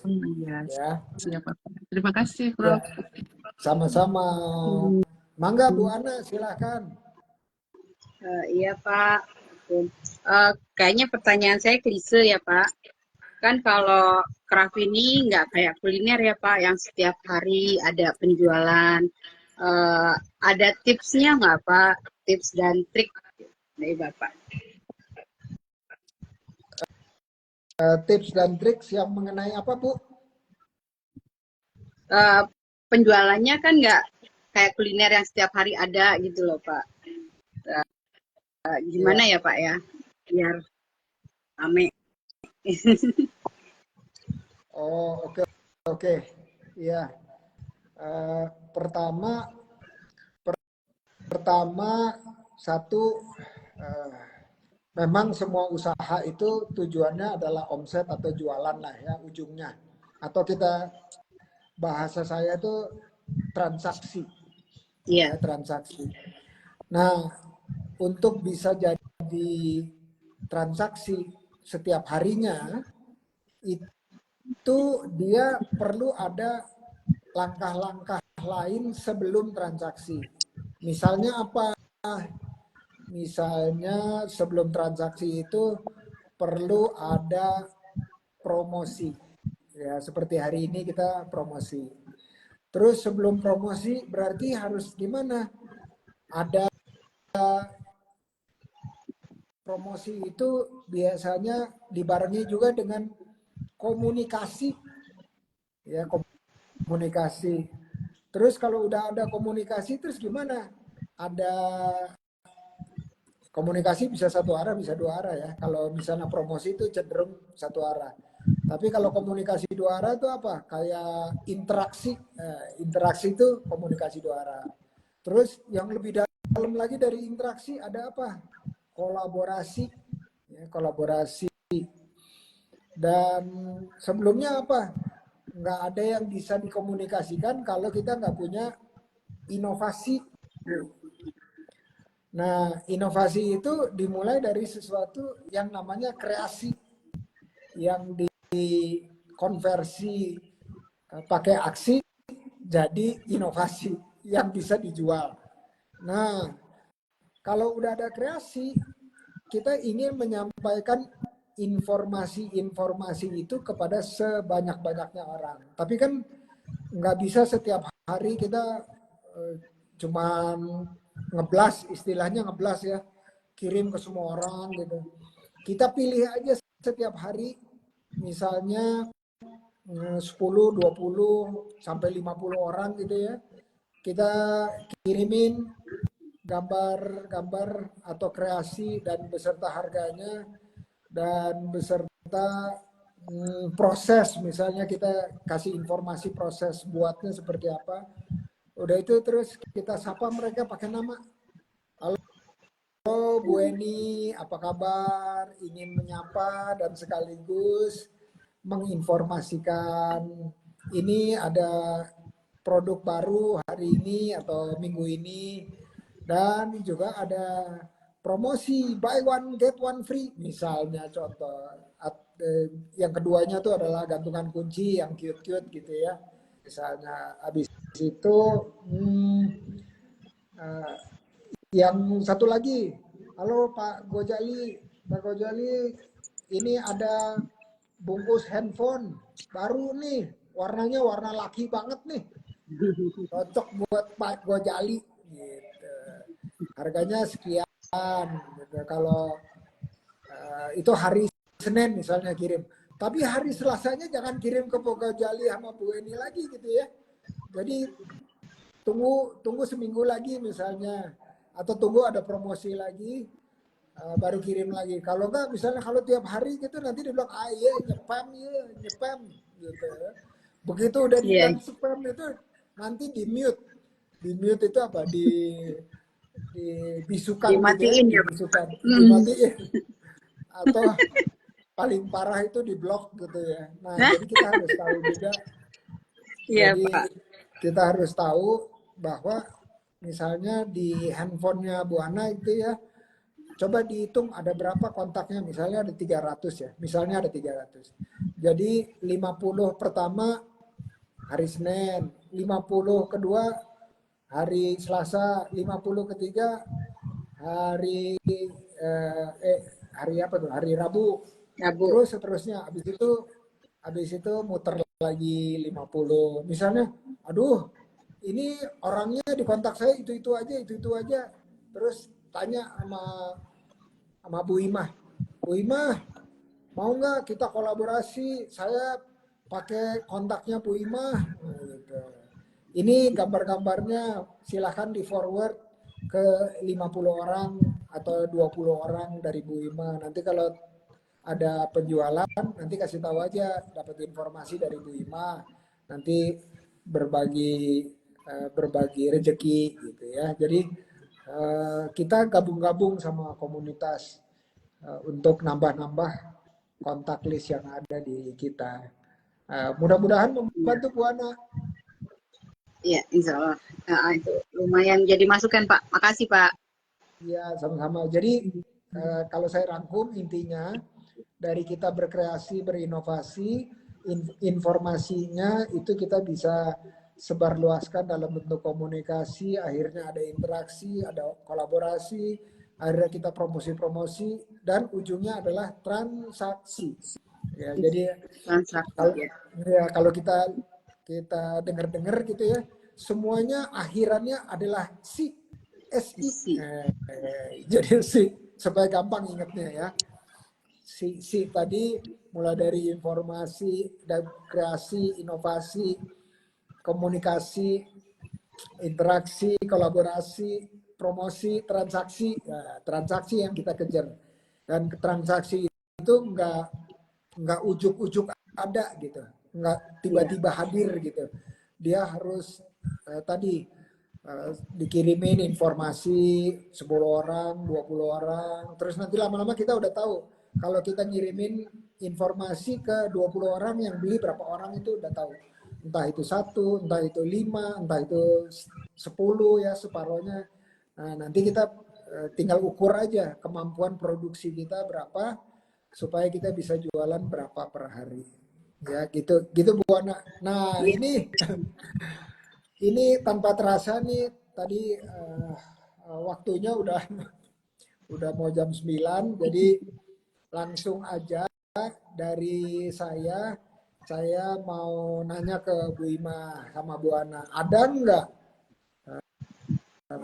Oh iya, Ya, siap Pak. Terima kasih ya, Prof. sama-sama. Hmm. Mangga Bu Ana, silahkan. Iya Pak. Kayaknya pertanyaan saya klise ya Pak. Kan kalau craft ini nggak kayak kuliner ya Pak, yang setiap hari ada penjualan. Ada tipsnya nggak Pak? Tips dan trik dari Bapak. Tips dan trik yang mengenai apa Bu? Eh, Penjualannya kan nggak kayak kuliner yang setiap hari ada gitu loh Pak. Gimana Ya, ya Pak ya? Biar rame. oh oke oke. Ya, Eh, pertama pertama satu, eh, memang semua usaha itu tujuannya adalah omset atau jualan lah ya ujungnya. Atau kita, bahasa saya itu transaksi, Iya. ya transaksi. Nah, untuk bisa jadi transaksi setiap harinya itu dia perlu ada langkah-langkah lain sebelum transaksi. Misalnya apa? Misalnya sebelum transaksi itu perlu ada promosi. Ya, seperti hari ini kita promosi. Terus sebelum promosi berarti harus gimana? Ada promosi itu biasanya dibarengi juga dengan komunikasi, ya komunikasi. Terus kalau udah ada komunikasi terus gimana? Ada komunikasi bisa satu arah, bisa dua arah ya. Kalau misalnya promosi itu cenderung satu arah. Tapi kalau komunikasi dua arah itu apa? Kayak interaksi. Interaksi itu komunikasi dua arah. Terus yang lebih dalam lagi dari interaksi ada apa? Kolaborasi. Ya, kolaborasi. Dan sebelumnya apa? Nggak ada yang bisa dikomunikasikan kalau kita nggak punya inovasi. Nah, inovasi itu dimulai dari sesuatu yang namanya kreasi, yang dikonversi pakai aksi jadi inovasi yang bisa dijual. Nah, kalau udah ada kreasi, kita ingin menyampaikan informasi-informasi itu kepada sebanyak-banyaknya orang. Tapi kan nggak bisa setiap hari kita eh, cuman ngeblas, istilahnya ngeblas ya, kirim ke semua orang gitu. Kita pilih aja setiap hari, misalnya 10, 20 sampai 50 orang gitu ya. Kita kirimin gambar-gambar atau kreasi dan beserta harganya dan beserta proses, misalnya kita kasih informasi proses buatnya seperti apa. Udah itu terus kita sapa mereka pakai nama. Halo Bu Eni, apa kabar? Ingin menyapa dan sekaligus menginformasikan ini ada produk baru hari ini atau minggu ini. Dan juga ada promosi buy one get one free misalnya contoh. Yang keduanya tuh adalah gantungan kunci yang cute-cute gitu ya. Misalnya habis itu yang satu lagi, halo Pak Gojali, Pak Gojali, ini ada bungkus handphone baru nih, warnanya warna laki banget nih, cocok buat Pak Gojali, gitu. Harganya sekian, gitu. Kalau itu hari Senin misalnya kirim, tapi hari Selasanya jangan kirim ke Pak Gojali sama Bu Eni lagi gitu ya. Jadi tunggu seminggu lagi misalnya, atau tunggu ada promosi lagi, baru kirim lagi. Kalau enggak, misalnya kalau tiap hari gitu nanti dibilang iya nyepam gitu. Begitu udah Iya. dibilang spam itu nanti di mute itu apa, dibisukan gitu ya, Dimatiin ya, Pak. dibisukan, dimatiin, atau paling parah itu di blok gitu ya. Nah jadi kita harus tahu juga. Iya, Jadi Pak. kita harus tahu bahwa misalnya di handphonenya Bu Ana itu ya, coba dihitung ada berapa kontaknya, misalnya ada 300 ya, misalnya ada 300. Jadi 50 pertama hari Senin, 50 kedua hari Selasa, 50 ketiga hari hari apa tuh? Hari Rabu. Ya, Bu. Terus seterusnya. Habis itu muter lagi 50. Misalnya, aduh, ini orangnya di kontak saya itu aja. Terus tanya sama Bu Imah. Bu Imah, mau nggak kita kolaborasi? Saya pakai kontaknya Bu Imah. Gitu. Ini gambar-gambarnya silahkan di forward ke 50 orang atau 20 orang dari Bu Imah. Nanti kalau ada penjualan, nanti kasih tahu aja, dapat informasi dari Bu Imah. Nanti berbagi rezeki gitu ya. Jadi kita gabung-gabung sama komunitas untuk nambah-nambah kontak list yang ada di kita. Mudah-mudahan membantu Bu Ana. Iya, insya Allah. Itu lumayan jadi masukan, Pak. Makasih, Pak. Ya, sama-sama. Jadi kalau saya rangkum intinya dari kita berkreasi, berinovasi, informasinya itu kita bisa sebarluaskan dalam bentuk komunikasi, akhirnya ada interaksi, ada kolaborasi, akhirnya kita promosi-promosi, dan ujungnya adalah transaksi. Ya, jadi Transaksi, kalau kita dengar-dengar gitu ya, semuanya akhirannya adalah SI. Jadi supaya gampang ingatnya ya. Si tadi mulai dari informasi dan kreasi, inovasi, komunikasi, interaksi, kolaborasi, promosi, transaksi. Nah, transaksi yang kita kejar. Dan transaksi itu nggak ujuk-ujuk ada gitu, nggak tiba-tiba hadir gitu. Dia harus tadi dikirimin informasi 10 orang, 20 orang, terus nanti lama-lama kita udah tahu kalau kita ngirimin informasi ke 20 orang yang beli berapa orang itu udah tahu. Entah itu 1, entah itu 5, entah itu 10 ya separohnya. Nah, nanti kita tinggal ukur aja kemampuan produksi kita berapa supaya kita bisa jualan berapa per hari. Ya, gitu Bu Ana. Nah, ini tanpa terasa nih tadi waktunya udah mau jam 9, jadi langsung aja dari saya mau nanya ke Bu Ima sama Bu Ana. Ada nggak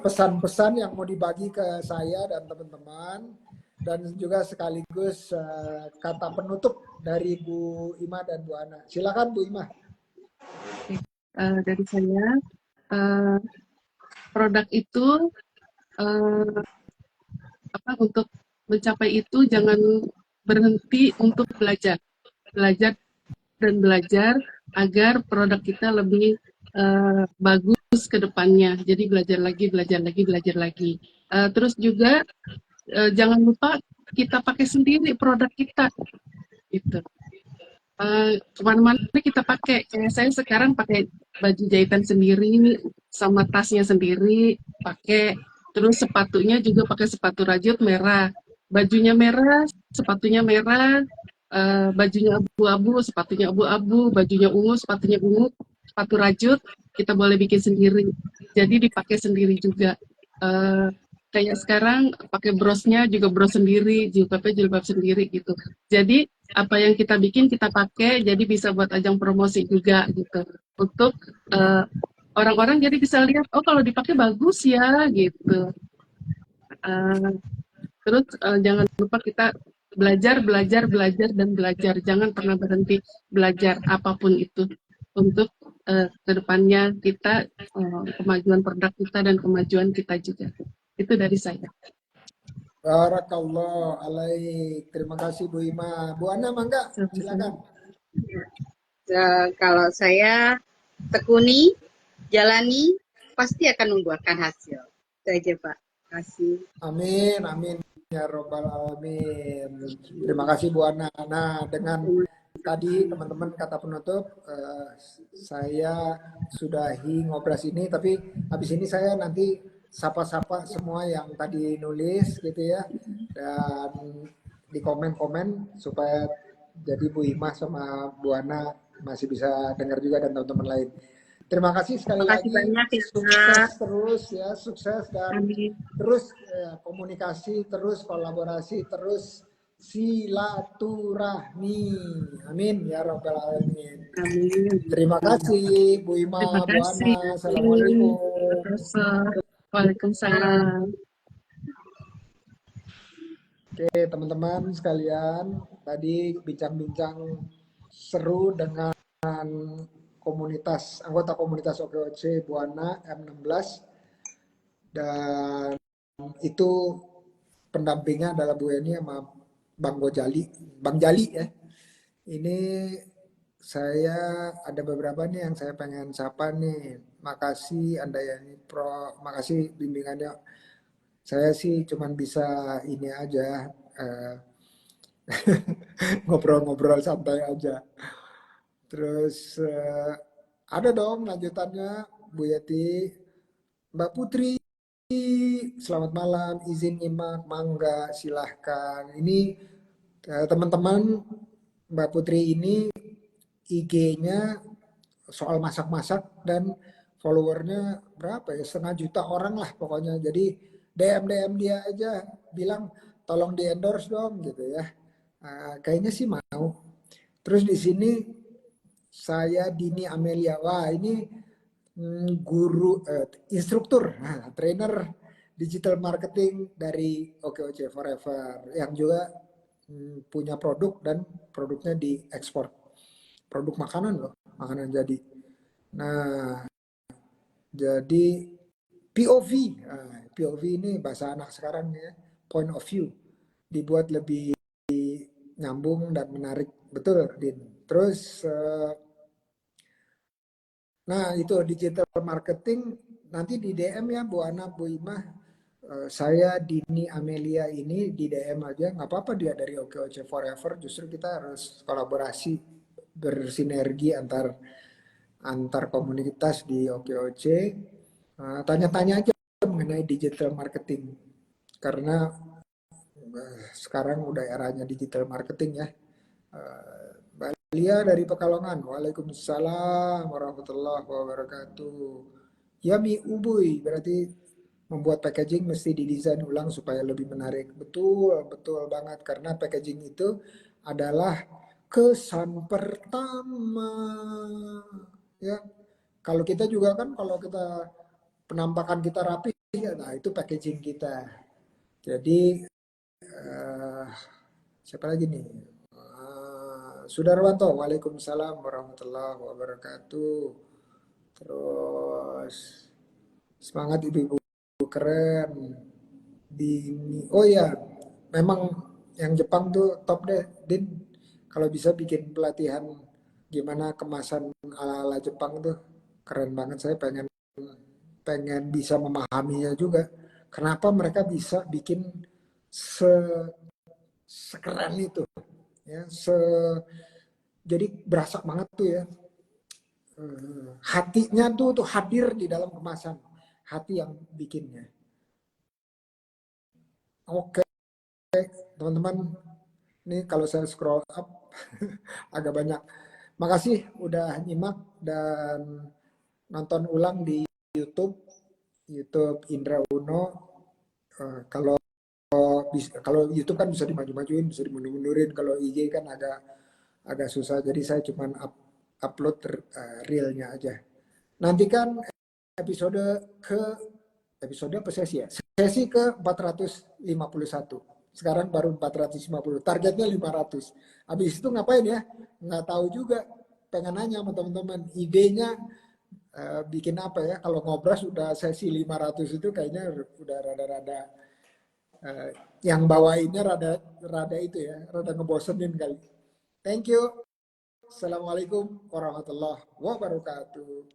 pesan-pesan yang mau dibagi ke saya dan teman-teman, dan juga sekaligus kata penutup dari Bu Ima dan Bu Ana. Silakan Bu Ima. Dari saya, produk itu untuk mencapai itu jangan berhenti untuk belajar dan belajar agar produk kita lebih bagus ke depannya. Jadi belajar lagi. Terus juga jangan lupa kita pakai sendiri produk kita. Gitu. kemana-mana kita pakai. Kayak saya sekarang pakai baju jahitan sendiri, sama tasnya sendiri pakai. Terus sepatunya juga pakai sepatu rajut merah. Bajunya merah, sepatunya merah, bajunya abu-abu, sepatunya abu-abu, bajunya ungu, sepatunya ungu, sepatu rajut kita boleh bikin sendiri. Jadi dipakai sendiri juga. Eh, Kayak sekarang pakai brosnya juga bros sendiri, jilbabnya jilbab sendiri gitu. Jadi apa yang kita bikin kita pakai, jadi bisa buat ajang promosi juga gitu. Untuk eh, orang-orang jadi bisa lihat, oh kalau dipakai bagus ya gitu. Eh, Terus jangan lupa kita belajar, belajar, belajar, dan belajar. Jangan pernah berhenti belajar apapun itu untuk kedepannya kita kemajuan produk kita dan kemajuan kita juga. Itu dari saya. Barakallah alaik. Terima kasih Bu Ima. Bu Ana, mangga, Sama-sama. silakan. Kalau saya tekuni, jalani, pasti akan membuahkan hasil. Itu aja Pak. Terima kasih. Amin, amin ya robbal alamin. Terima kasih Bu Ana. Nah, dengan tadi teman-teman kata penutup, saya sudahi ngobras ini, tapi habis ini saya nanti sapa-sapa semua yang tadi nulis gitu ya, dan di komen-komen supaya jadi Bu Imah sama Bu Ana masih bisa dengar juga dan teman-teman lain. Terima kasih sekali Terima kasih lagi, banyak ya sukses Pak. terus ya, sukses dan Amin. terus komunikasi, terus kolaborasi, terus silaturahmi. Amin ya rabbal alamin. Amin. Terima kasih Bu Terima Ima, Bu kasih. Ana. Assalamualaikum. Profesor. Waalaikumsalam. Oke, teman-teman sekalian, tadi bincang-bincang seru dengan anggota komunitas OKOC Buana M16, dan itu pendampingnya adalah Bu Eni sama Bang Gojali, Bang Jali ya. Ini saya ada beberapa nih yang saya pengen sapa nih. Makasih Anda ya ini makasih bimbingannya. Saya sih cuman bisa ini aja, ngobrol-ngobrol santai aja. Terus ada dong lanjutannya, Bu Yeti. Mbak Putri, selamat malam, izin nyimak, mangga, silahkan. Ini teman-teman, Mbak Putri ini IG-nya soal masak-masak dan followernya berapa ya, 1,5 juta orang lah pokoknya. Jadi DM dia aja, bilang tolong di endorse dong gitu ya. Kayaknya sih mau. Terus di sini saya Dini Amelia, wah ini guru, instruktur, trainer digital marketing dari OKOC Forever yang juga punya produk dan produknya diekspor. Produk makanan loh, makanan jadi. Nah, jadi POV, POV ini bahasa anak sekarang ya, point of view, dibuat lebih nyambung dan menarik, betul, Din. Terus, nah itu digital marketing, nanti di DM ya Bu Ana, Bu Imah, saya Dini Amelia ini di DM aja, nggak apa-apa dia dari OKOC Forever, justru kita harus kolaborasi, bersinergi antar komunitas di OKOC. Tanya-tanya aja mengenai digital marketing, karena sekarang udah eranya digital marketing ya. Mbak Lia dari Pekalongan, Waalaikumsalam warahmatullahi wabarakatuh. Yami Ubuy, berarti membuat packaging mesti didesain ulang supaya lebih menarik. Betul, betul banget, karena packaging itu adalah kesan pertama. Ya, kalau kita juga kan, kalau kita penampakan kita rapi, ya, nah itu packaging kita. Jadi siapa lagi nih? Sudarwanto, Waalaikumsalam warahmatullahi wabarakatuh. Terus semangat ibu-ibu keren. Oh ya, memang yang Jepang tuh top deh, Din. Kalau bisa bikin pelatihan gimana kemasan ala-ala Jepang tuh keren banget. Saya pengen pengen bisa memahaminya juga. Kenapa mereka bisa bikin sekeren itu, ya, jadi berasa banget tuh ya. Hatinya tuh hadir di dalam kemasan, hati yang bikinnya. Oke, teman-teman, ini kalau saya scroll up agak banyak. Makasih udah nyimak dan nonton ulang di YouTube Indra Uno. Kalau YouTube kan bisa dimaju-majuin, bisa dimundur-mundurin. Kalau IG kan agak susah. Jadi saya cuma upload realnya aja. Nantikan episode apa sesi ya? Sesi ke 451. Sekarang baru 450. Targetnya 500. Habis itu ngapain ya? Nggak tahu juga. Pengen nanya sama teman-teman. Idenya bikin apa ya? Kalau ngobras udah sesi 500 itu kayaknya udah rada-rada yang bawainnya rada itu ya, rada ngebosenin kali. Thank you. Assalamualaikum warahmatullahi wabarakatuh.